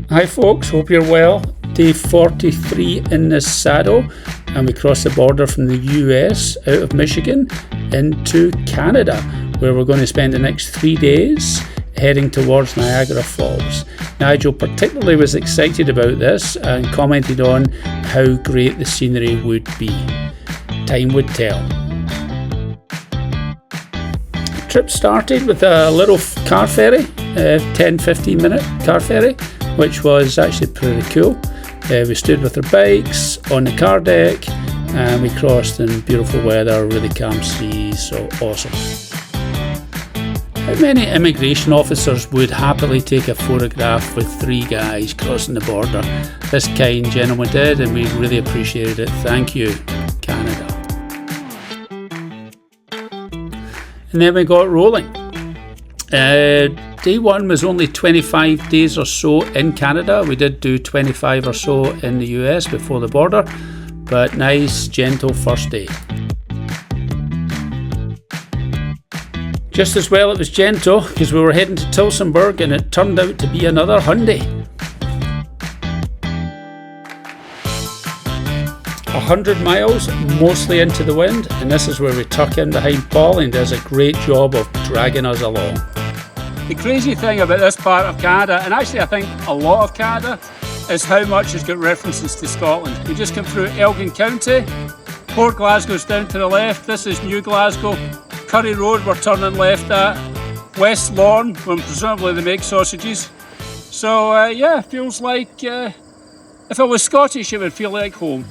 Hi folks, hope you're well. Day 43 in the saddle, and we cross the border from the US out of Michigan into Canada, where we're going to spend the next 3 days heading towards Niagara Falls. Nigel particularly was excited about this and commented on how great the scenery would be. Time would tell. The trip started with a little car ferry, 10-15 minute car ferry, which was actually pretty cool. We stood with our bikes on the car deck and we crossed in beautiful weather, really calm seas, so awesome. How many immigration officers would happily take a photograph with 3 guys crossing the border? This kind gentleman did, and we really appreciated it. Thank you, Canada. And then we got rolling. Day 1 was only 25 days or so in Canada. We did do 25 or so in the US before the border, but nice, gentle first day. Just as well it was gentle, because we were heading to Tillsonburg and it turned out to be another Hyundai. 100 miles, mostly into the wind, and this is where we tuck in behind Paul and does a great job of dragging us along. The crazy thing about this part of Canada, and actually I think a lot of Canada, is how much has got references to Scotland. We just come through Elgin County, Port Glasgow's down to the left, this is New Glasgow, Curry Road we're turning left at, West Lawn, when presumably they make sausages. So yeah, feels like, if I was Scottish it would feel like home.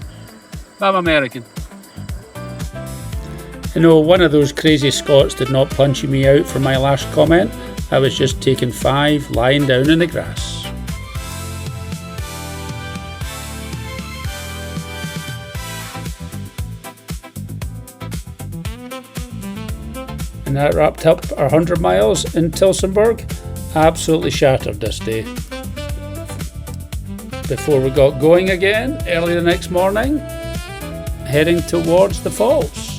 I'm American. You know, one of those crazy Scots did not punch me out for my last comment. I was just taking 5 lying down in the grass. And that wrapped up our 100 miles in Tillsonburg. Absolutely shattered this day. Before we got going again, early the next morning, heading towards the falls.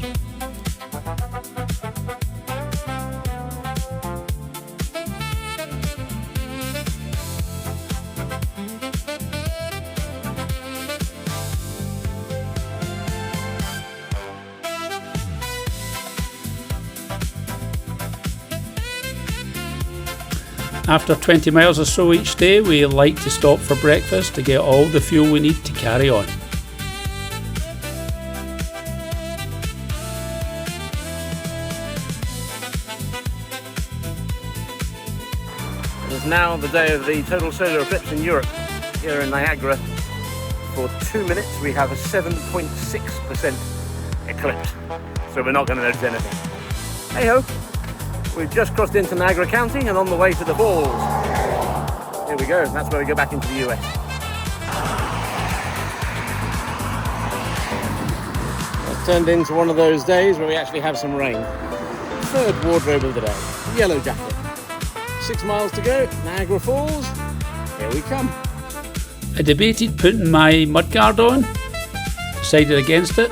After 20 miles or so each day, we like to stop for breakfast to get all the fuel we need to carry on. It is now the day of the total solar eclipse in Europe. Here in Niagara, for 2 minutes we have a 7.6% eclipse, so we're not going to notice anything. Hey ho! We've just crossed into Niagara County and on the way to the falls. Here we go, that's where we go back into the US. It's turned into one of those days where we actually have some rain. 3rd wardrobe of the day, yellow jacket. 6 miles to go, Niagara Falls, here we come. I debated putting my mudguard on, decided against it,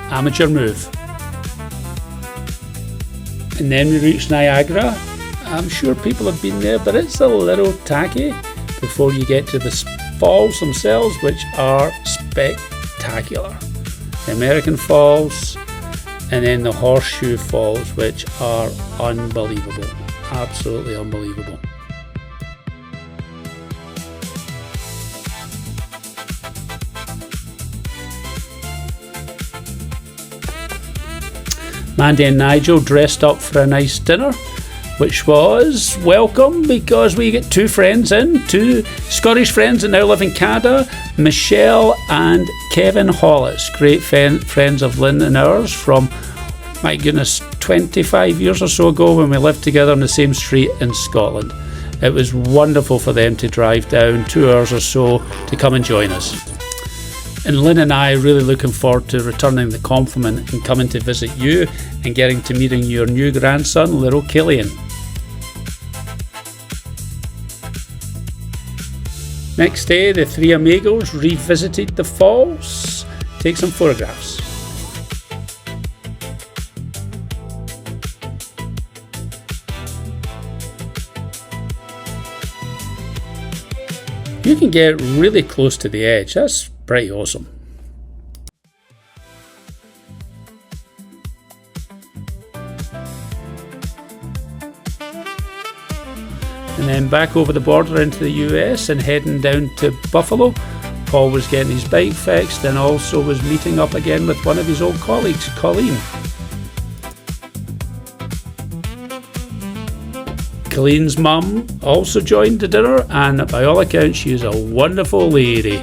amateur move. And then we reach Niagara. I'm sure people have been there, but it's a little tacky before you get to the falls themselves, which are spectacular. The American Falls and then the Horseshoe Falls, which are unbelievable. Absolutely unbelievable. Mandy and Nigel dressed up for a nice dinner, which was welcome because we get 2 friends in, 2 Scottish friends that now live in Canada, Michelle and Kevin Hollis, great friends of Lynn and ours from, my goodness, 25 years or so ago when we lived together on the same street in Scotland. It was wonderful for them to drive down 2 hours or so to come and join us. And Lynn and I are really looking forward to returning the compliment and coming to visit you and getting to meeting your new grandson, little Killian. Next day, the 3 amigos revisited the falls, take some photographs. You can get really close to the edge. That's pretty awesome. And then back over the border into the US and heading down to Buffalo. Paul was getting his bike fixed and also was meeting up again with one of his old colleagues, Colleen. Colleen's mum also joined the dinner, and by all accounts she is a wonderful lady.